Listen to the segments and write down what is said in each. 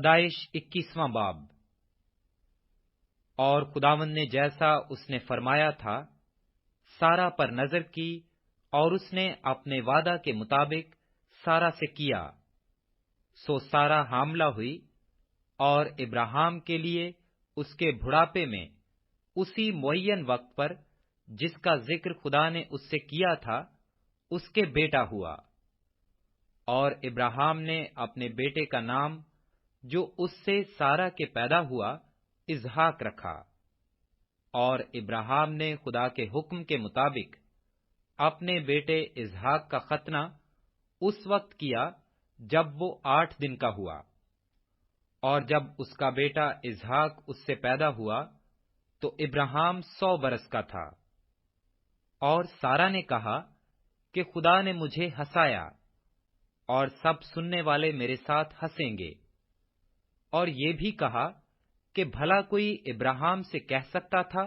پیدائش 21واں باب۔ اور خداوند نے جیسا اس نے فرمایا تھا سارا پر نظر کی، اور اس نے اپنے وعدہ کے مطابق سارا سے کیا۔ سو سارا حاملہ ہوئی، اور ابراہیم کے لیے اس کے بڑھاپے میں اسی معین وقت پر جس کا ذکر خدا نے اس سے کیا تھا اس کے بیٹا ہوا۔ اور ابراہیم نے اپنے بیٹے کا نام جو اس سے سارا کے پیدا ہوا اسحاق رکھا۔ اور ابراہیم نے خدا کے حکم کے مطابق اپنے بیٹے اسحاق کا ختنہ اس وقت کیا جب وہ 8 دن کا ہوا۔ اور جب اس کا بیٹا اسحاق اس سے پیدا ہوا تو ابراہیم 100 برس کا تھا۔ اور سارا نے کہا کہ خدا نے مجھے ہنسایا، اور سب سننے والے میرے ساتھ ہنسیں گے۔ اور یہ بھی کہا کہ بھلا کوئی ابراہیم سے کہہ سکتا تھا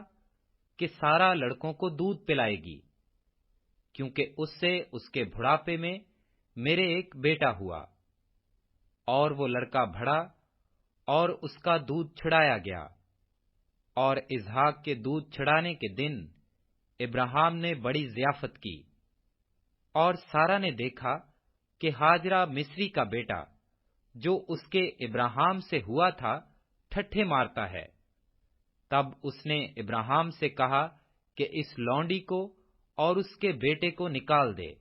کہ سارا لڑکوں کو دودھ پلائے گی، کیونکہ اس سے اس کے بڑھاپے میں میرے ایک بیٹا ہوا۔ اور وہ لڑکا بڑھا اور اس کا دودھ چھڑایا گیا۔ اور اسحاق کے دودھ چھڑانے کے دن ابراہیم نے بڑی ضیافت کی۔ اور سارا نے دیکھا کہ ہاجرہ مصری کا بیٹا جو اس کے ابراہیم سے ہوا تھا ٹھٹھے مارتا ہے۔ تب اس نے ابراہیم سے کہا کہ اس لونڈی کو اور اس کے بیٹے کو نکال دے،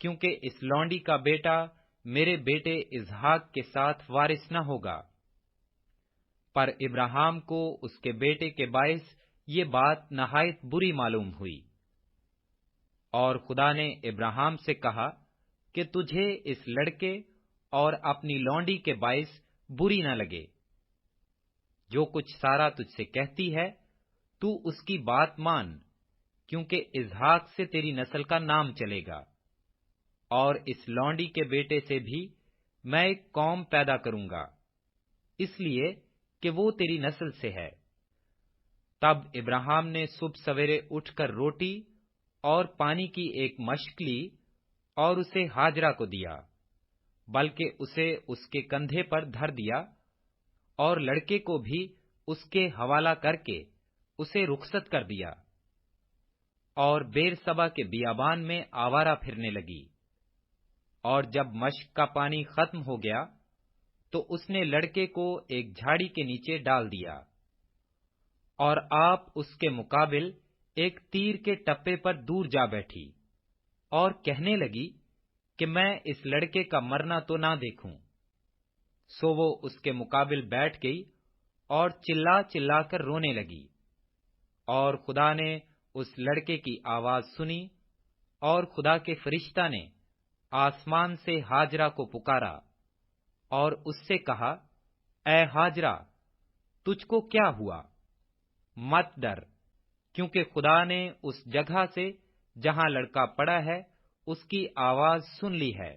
کیونکہ اس لونڈی کا بیٹا میرے بیٹے اسحاق کے ساتھ وارث نہ ہوگا۔ پر ابراہیم کو اس کے بیٹے کے باعث یہ بات نہایت بری معلوم ہوئی۔ اور خدا نے ابراہیم سے کہا کہ تجھے اس لڑکے اور اپنی لونڈی کے باعث بری نہ لگے۔ جو کچھ سارا تجھ سے کہتی ہے تو اس کی بات مان، کیونکہ اسحاق سے تیری نسل کا نام چلے گا، اور اس لونڈی کے بیٹے سے بھی میں ایک قوم پیدا کروں گا، اس لیے کہ وہ تیری نسل سے ہے۔ تب ابراہیم نے صبح سویرے اٹھ کر روٹی اور پانی کی ایک مشک لی اور اسے ہاجرہ کو دیا، بلکہ اسے اس کے کندھے پر دھر دیا، اور لڑکے کو بھی اس کے حوالہ کر کے اسے رخصت کر دیا۔ اور بیر سبا کے بیابان میں آوارہ پھرنے لگی۔ اور جب مشک کا پانی ختم ہو گیا تو اس نے لڑکے کو ایک جھاڑی کے نیچے ڈال دیا، اور آپ اس کے مقابل ایک تیر کے ٹپے پر دور جا بیٹھی، اور کہنے لگی کہ میں اس لڑکے کا مرنا تو نہ دیکھوں۔ سو وہ اس کے مقابل بیٹھ گئی اور چلا چلا کر رونے لگی۔ اور خدا نے اس لڑکے کی آواز سنی، اور خدا کے فرشتہ نے آسمان سے ہاجرہ کو پکارا اور اس سے کہا، اے ہاجرہ، تجھ کو کیا ہوا؟ مت ڈر، کیونکہ خدا نے اس جگہ سے جہاں لڑکا پڑا ہے اس کی آواز سن لی ہے۔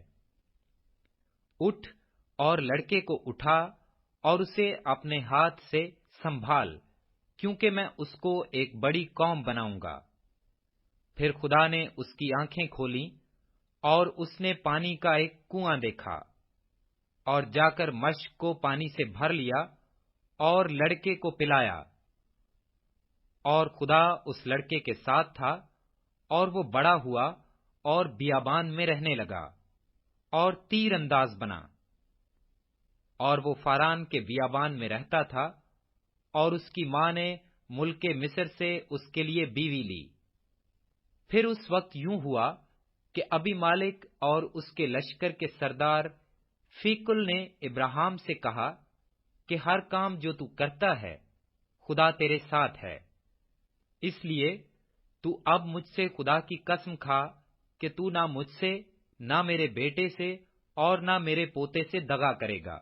اٹھ اور لڑکے کو اٹھا اور اسے اپنے ہاتھ سے سنبھال، کیونکہ میں اس کو ایک بڑی قوم بناؤں گا۔ پھر خدا نے اس کی آنکھیں کھولیں، اور اس نے پانی کا ایک کنواں دیکھا، اور جا کر مشک کو پانی سے بھر لیا اور لڑکے کو پلایا۔ اور خدا اس لڑکے کے ساتھ تھا، اور وہ بڑا ہوا اور بیابان میں رہنے لگا، اور تیر انداز بنا۔ اور وہ فاران کے بیابان میں رہتا تھا، اور اس کی ماں نے ملک مصر سے اس کے لیے بیوی لی۔ پھر اس وقت یوں ہوا کہ ابی مالک اور اس کے لشکر کے سردار فیکل نے ابراہیم سے کہا کہ ہر کام جو تو کرتا ہے خدا تیرے ساتھ ہے، اس لیے تو اب مجھ سے خدا کی قسم کھا کہ تو نہ مجھ سے، نہ میرے بیٹے سے اور نہ میرے پوتے سے دغا کرے گا،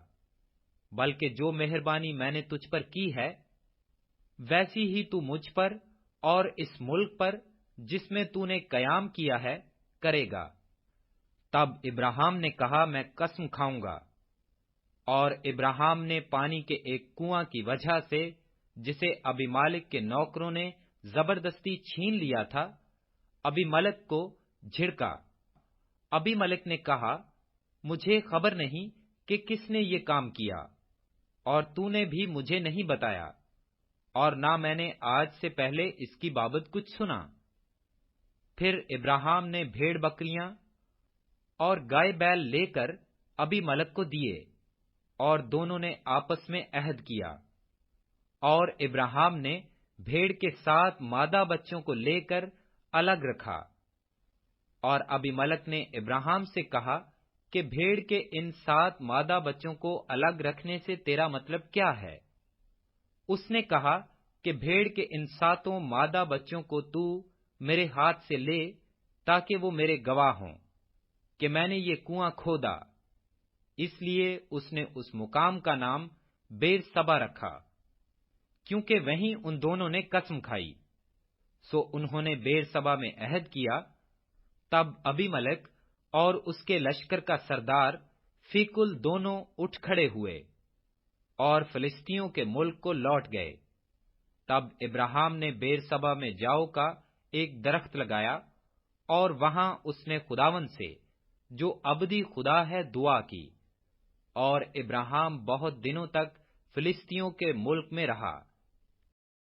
بلکہ جو مہربانی میں نے تجھ پر کی ہے ویسی ہی تو مجھ پر اور اس ملک پر جس میں تو نے قیام کیا ہے کرے گا۔ تب ابراہیم نے کہا، میں قسم کھاؤں گا۔ اور ابراہیم نے پانی کے ایک کنواں کی وجہ سے جسے ابی مالک کے نوکروں نے زبردستی چھین لیا تھا ابی ملک کو جھڑکا۔ ابی ملک نے کہا، مجھے خبر نہیں کہ کس نے یہ کام کیا، اور تو نے بھی مجھے نہیں بتایا، اور نہ میں نے آج سے پہلے اس کی بابت کچھ سنا۔ پھر ابراہیم نے بھیڑ بکریاں اور گائے بیل لے کر ابی ملک کو دیے، اور دونوں نے آپس میں عہد کیا۔ اور ابراہیم نے بھیڑ کے 7 مادہ بچوں کو لے کر الگ رکھا، اور ابی ملک نے ابراہیم سے کہا کہ بھیڑ کے ان 7 مادہ بچوں کو الگ رکھنے سے تیرا مطلب کیا ہے؟ اس نے کہا کہ بھیڑ کے ان 7 مادہ بچوں کو تو میرے ہاتھ سے لے، تاکہ وہ میرے گواہ ہوں کہ میں نے یہ کنواں کھودا۔ اس لیے اس نے اس مقام کا نام بیر سبا رکھا، کیونکہ وہیں ان دونوں نے قسم کھائی۔ سو انہوں نے بیر سبا میں عہد کیا۔ تب ابی ملک اور اس کے لشکر کا سردار فیکل دونوں اٹھ کھڑے ہوئے اور فلسطینیوں کے ملک کو لوٹ گئے۔ تب ابراہیم نے بیر سبا میں جاؤ کا ایک درخت لگایا، اور وہاں اس نے خداوند سے جو ابدی خدا ہے دعا کی، اور ابراہیم بہت دنوں تک فلسطینیوں کے ملک میں رہا۔